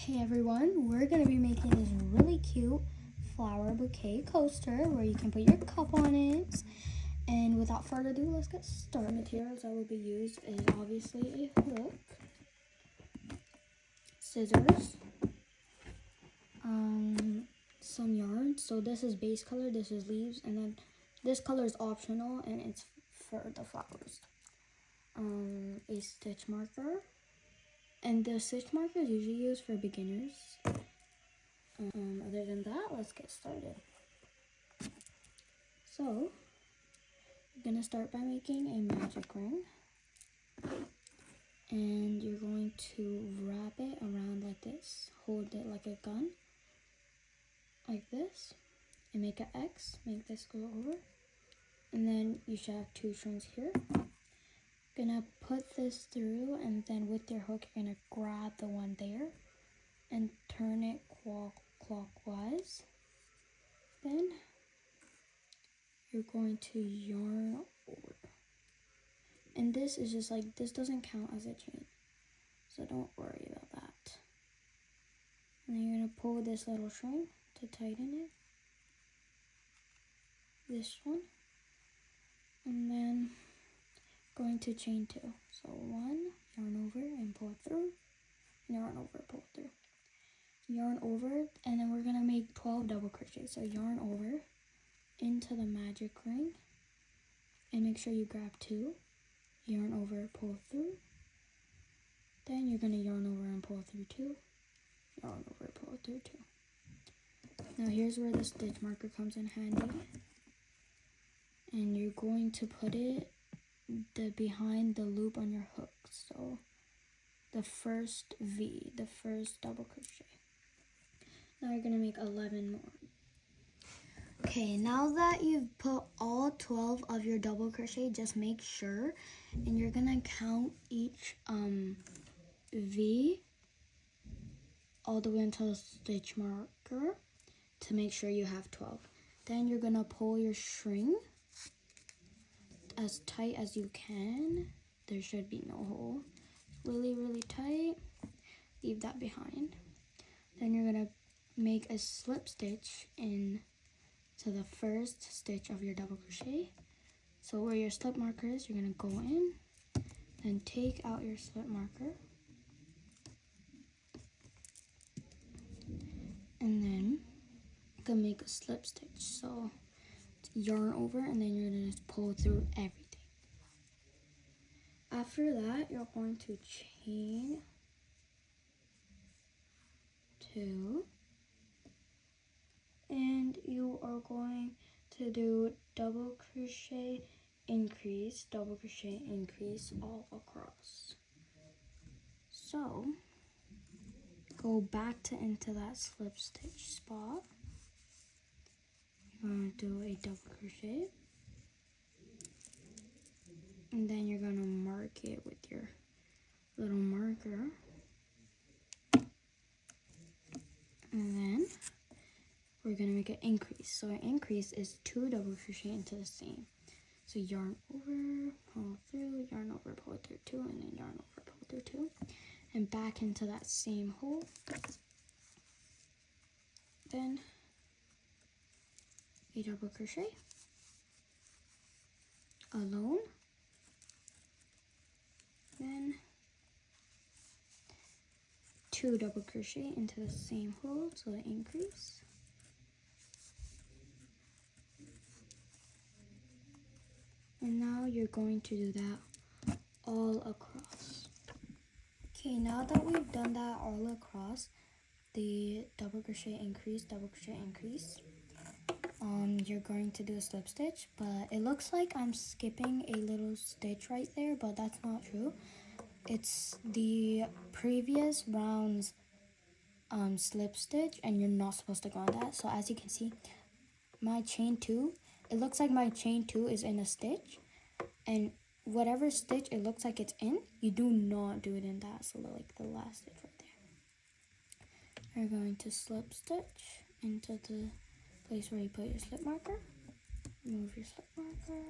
Hey everyone, we're going to be making this really cute flower bouquet coaster where you can put your cup on it. And without further ado, let's get started. Materials that will be used is obviously a hook, scissors, some yarn. So this is base color, this is leaves, and then this color is optional and it's for the flowers. A stitch marker. And the stitch marker is usually used for beginners. Other than that, let's get started. So, you're going to start by making a magic ring. And you're going to wrap it around like this. Hold it like a gun. Like this. And make an X. Make this go over. And then you should have two strings here. Gonna put this through, and then with your hook you're gonna grab the one there and turn it clockwise. Then you're going to yarn over, and this is just like, this doesn't count as a chain, so don't worry about that. And then you're gonna pull this little string to tighten it, this one, and then going to chain two. So one, yarn over and pull through, yarn over, pull through, yarn over, and then we're gonna make 12 double crochets. So yarn over into the magic ring and make sure you grab two, yarn over, pull through, then you're gonna yarn over and pull through two, yarn over, pull through two. Now here's where the stitch marker comes in handy, and you're going to put it behind the loop on your hook, so the first V, the first double crochet. Now you're gonna make 11 more. Okay, now that you've put all 12 of your double crochet, just make sure, and you're gonna count each V all the way until the stitch marker to make sure you have 12. Then you're gonna pull your string as tight as you can. There should be no hole. Really tight. Leave that behind. Then you're gonna make a slip stitch into the first stitch of your double crochet. So where your slip marker is, you're gonna go in, then take out your slip marker, and then you can make a slip stitch. So yarn over, and then you're gonna pull through everything. After that, you're going to chain two, and you are going to do double crochet increase all across. So go back into that slip stitch spot. You're going to do a double crochet, and then you're going to mark it with your little marker, and then we're going to make an increase. So an increase is 2 double crochet into the same. So yarn over, pull through, yarn over, pull through 2, and then yarn over, pull through 2, and back into that same hole. Then a double crochet alone, then 2 double crochet into the same hole, so the increase, and now you're going to do that all across. Okay, now that we've done that all across, the double crochet increase, you're going to do a slip stitch, but it looks like I'm skipping a little stitch right there, but that's not true. It's the previous round's slip stitch, and you're not supposed to go on that. So as you can see, my chain 2, it looks like my chain 2 is in a stitch, and whatever stitch it looks like it's in, you do not do it in that. So like the last stitch right there, you're going to slip stitch into the place where you put your slip marker, move your slip marker,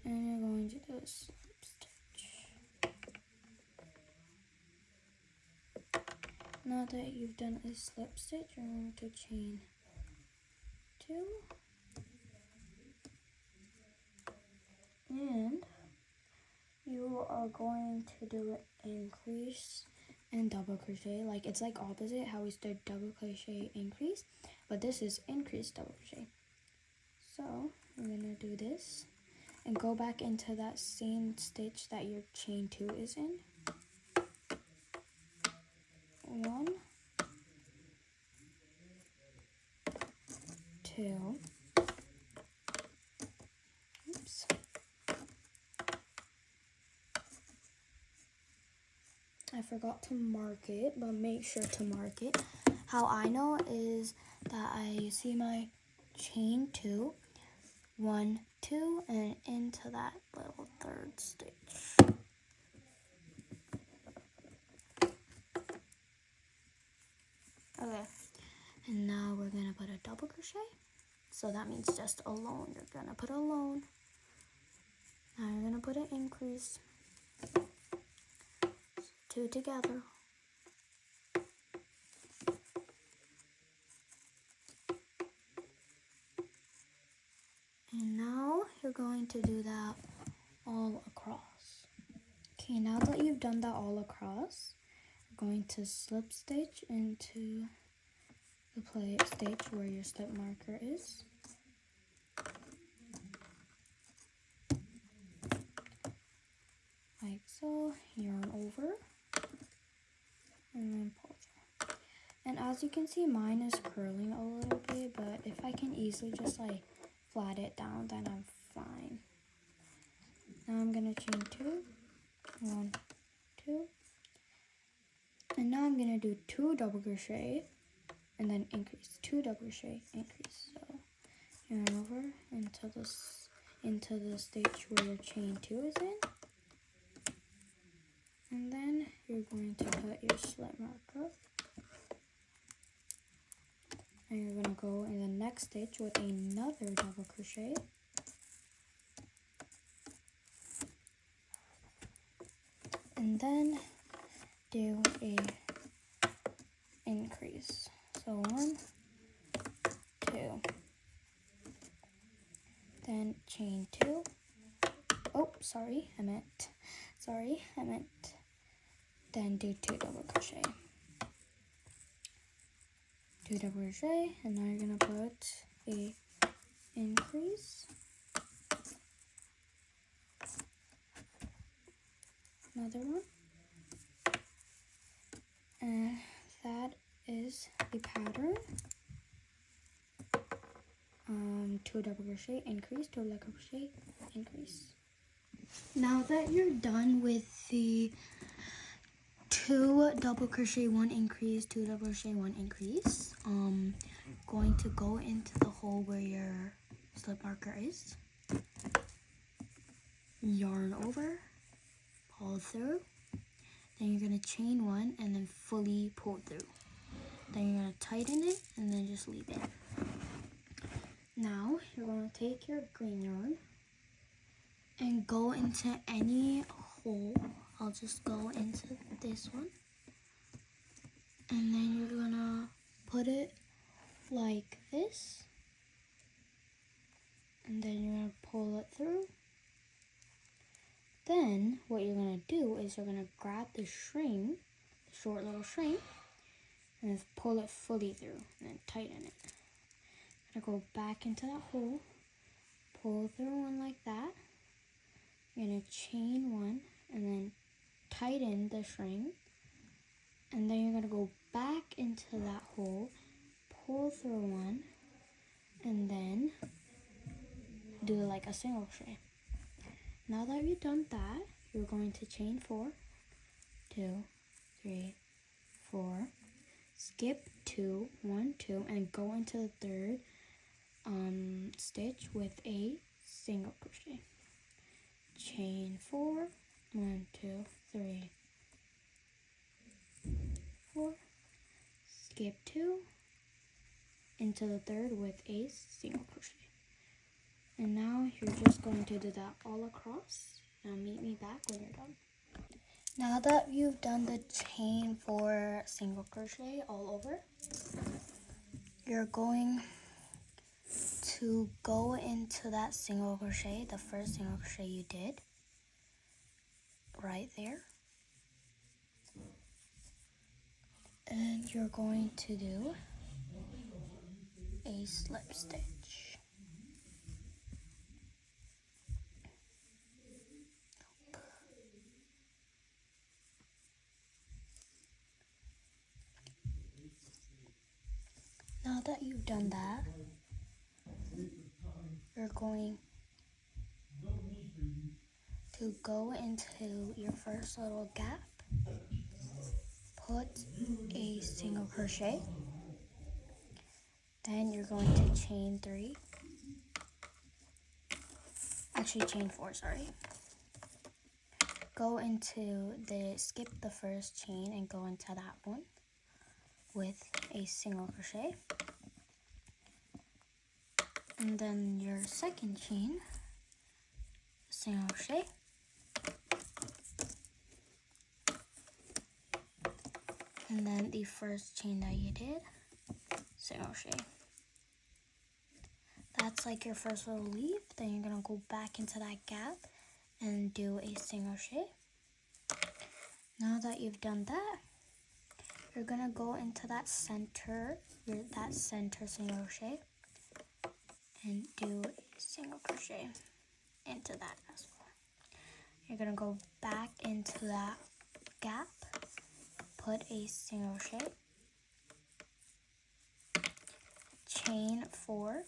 and you're going to do a slip stitch. Now that you've done a slip stitch, you're going to chain 2 and you are going to do increase and double crochet. Like it's like opposite how we did double crochet increase, but this is increase double crochet. So I'm gonna do this and go back into that same stitch that your chain 2 is in. 1, 2, oops. I forgot to mark it, but make sure to mark it. How I know is that I see my chain 2, 1, 2, and into that little 3rd stitch. Okay, and now we're gonna put a double crochet. So that means just alone. You're gonna put alone. Now you're gonna put an increase. 2 together. And now you're going to do that all across. Okay, now that you've done that all across, you're going to slip stitch into the play stitch where your slip marker is. Like so, yarn over, and then pull through. And as you can see, mine is curling a little bit, but if I can easily just like flat it down, then I'm fine. Now I'm gonna chain 2, 1, 2, and now I'm gonna do 2 double crochet and then increase, 2 double crochet, increase. So yarn over into the stitch where your chain 2 is in, and then you're going to put your slip marker, and you're gonna go in the next stitch with another double crochet. And then do a increase. So 1, 2. Then chain 2. Oh, sorry, I meant. Then do 2 double crochet. 2 double crochet, and now you're gonna put a increase. Another one. And that is the pattern. 2 double crochet, increase, 2 double crochet, increase. Now that you're done with the 2 double crochet, 1 increase, 2 double crochet, 1 increase, going to go into the hole where your slip marker is, yarn over, pull through, then you're going to chain 1 and then fully pull through. Then you're going to tighten it and then just leave it. Now you're going to take your green yarn and go into any hole. I'll just go into this one, and then you're gonna put it like this, and then you're gonna pull it through. Then what you're gonna do is you're gonna grab the string, the short little string, and pull it fully through, and then tighten it. You're gonna go back into that hole, pull through one like that. You're gonna chain 1 and then tighten the string, and then you're gonna go back into that hole, pull through 1, and then do like a single crochet. Now that you've done that, you're going to chain 4, 2, 3, 4, skip 2, 1, 2, and go into the 3rd stitch with a single crochet. Chain 4, 1, 2, 3, 4, skip 2, into the 3rd with a single crochet. And now you're just going to do that all across. Now meet me back when you're done. Now that you've done the chain for single crochet all over, you're going to go into that single crochet, the first single crochet you did, right there. And you're going to do a slip stitch. Now that you've done that, you're going to go into your first little gap, put a single crochet, then you're going to chain 3, actually chain 4, sorry. Go into skip the first chain and go into that one with a single crochet. And then your second chain, single crochet. And then the first chain that you did, single crochet. That's like your first little leaf. Then you're gonna go back into that gap and do a single crochet. Now that you've done that, you're gonna go into that center single crochet and do a single crochet into that as well. You're gonna go back into that gap, put a single crochet, chain 4,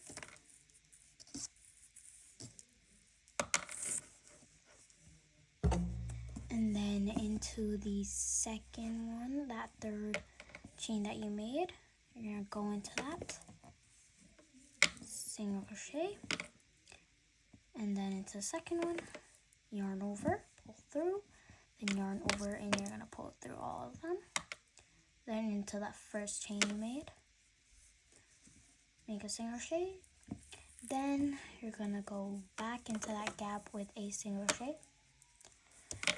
and then into the second one, that third chain that you made, you're gonna go into that, single crochet, and then into the second one, yarn over, pull through, then yarn over, and you're gonna pull through all of them. Then into that first chain you made, make a single crochet. Then you're gonna go back into that gap with a single crochet.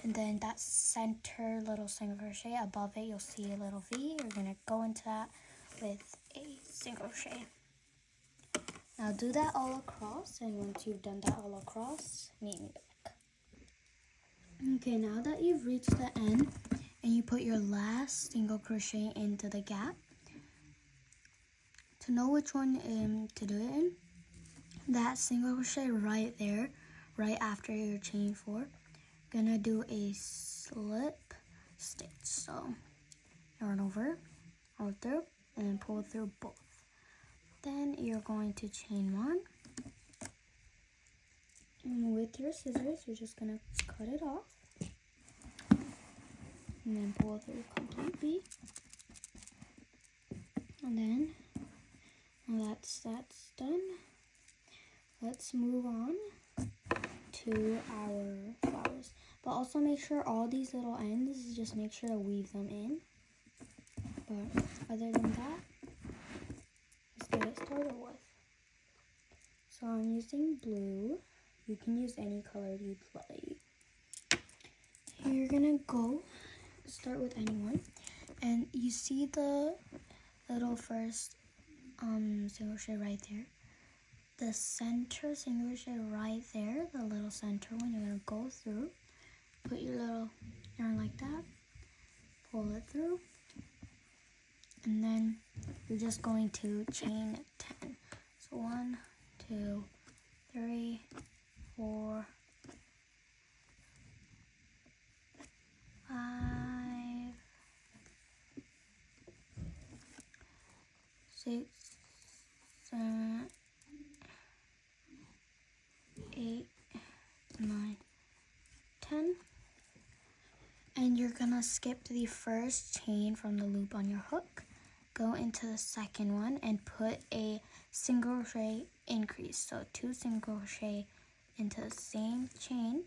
And then that center little single crochet, above it you'll see a little V. You're gonna go into that with a single crochet. Now do that all across, and once you've done that all across, meet me back. Okay, now that you've reached the end and you put your last single crochet into the gap, to know which one to do it in, that single crochet right there, right after your chain 4, gonna do a slip stitch. So yarn over, roll through, and then pull through both. Then you're going to chain 1, and with your scissors you're just gonna cut it off, and then pull through completely. And then now that's done, let's move on to our flowers. But also make sure all these little ends, just make sure to weave them in. But other than that, let's get it started with. So I'm using blue. You can use any color you'd like. You're gonna start with anyone, and you see the little first single crochet right there. The center single crochet right there, the little center one, you're gonna go through, put your little yarn like that, pull it through, and then you're just going to chain 10. So 1, 2, 3, 4, 5, 6, 7, 8, 9, 10. And you're gonna skip the first chain from the loop on your hook, go into the second one and put a single crochet increase. So 2 single crochet into the same chain.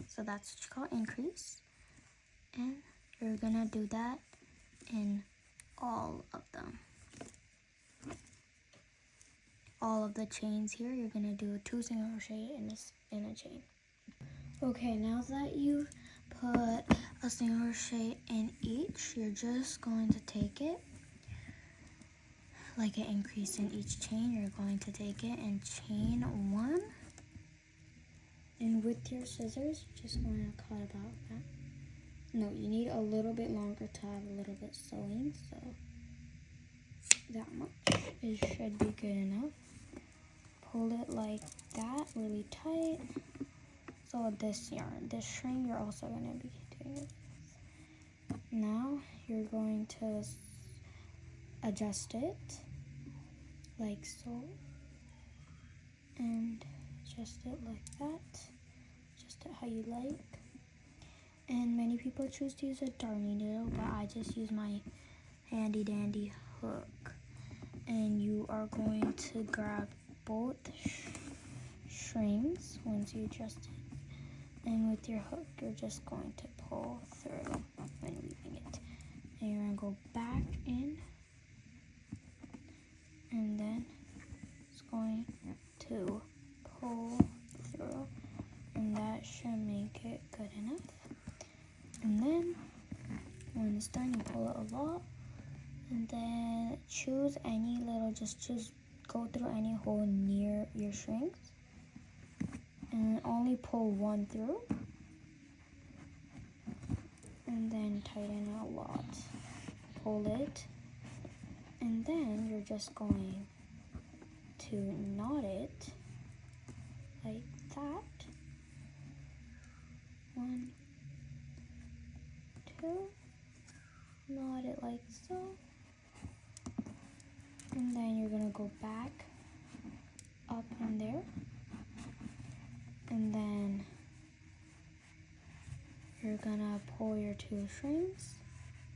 So that's what you call increase. And you're gonna do that in all of them. All of the chains here, you're gonna do 2 single crochet in a chain. Okay, now that you've put a single crochet in each. You're just going to take it like an increase in each chain. You're going to take it and chain 1, and with your scissors you're just going to cut about that. No, you need a little bit longer to have a little bit sewing, so that much it should be good enough. Pull it like that really tight. So this yarn, this string, you're also going to be doing it. Now you're going to adjust it like so, and adjust it like that. Adjust it how you like. And many people choose to use a darning needle, but I just use my handy dandy hook. And you are going to grab both strings once you adjust it, and with your hook you're just going to pull through when weaving it, and you're going to go back in, and then it's going to pull through, and that should make it good enough. And then when it's done, you pull it a lot, and then choose any little, go through any hole near your strings, and only pull 1 through, and then tighten it a lot. Pull it, and then you're just going to knot it like that. 1, 2, knot it like so. And then you're going to go back up in there, and then you're going to pull your 2 strings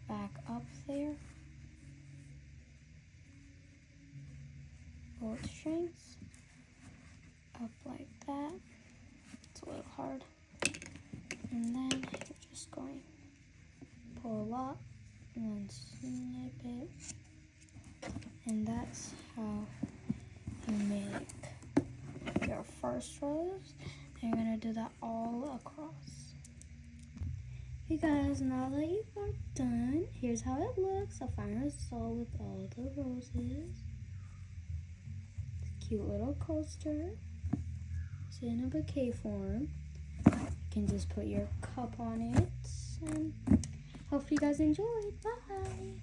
back up there, both strings up like that. It's a little hard. And then you're just going to pull a lot and then snip it. And that's how you make your first rows. And you're going to do that all across. Hey guys, now that you are done, here's how it looks. A final result with all the roses. Cute little coaster. It's in a bouquet form. You can just put your cup on it. And hope you guys enjoyed. Bye!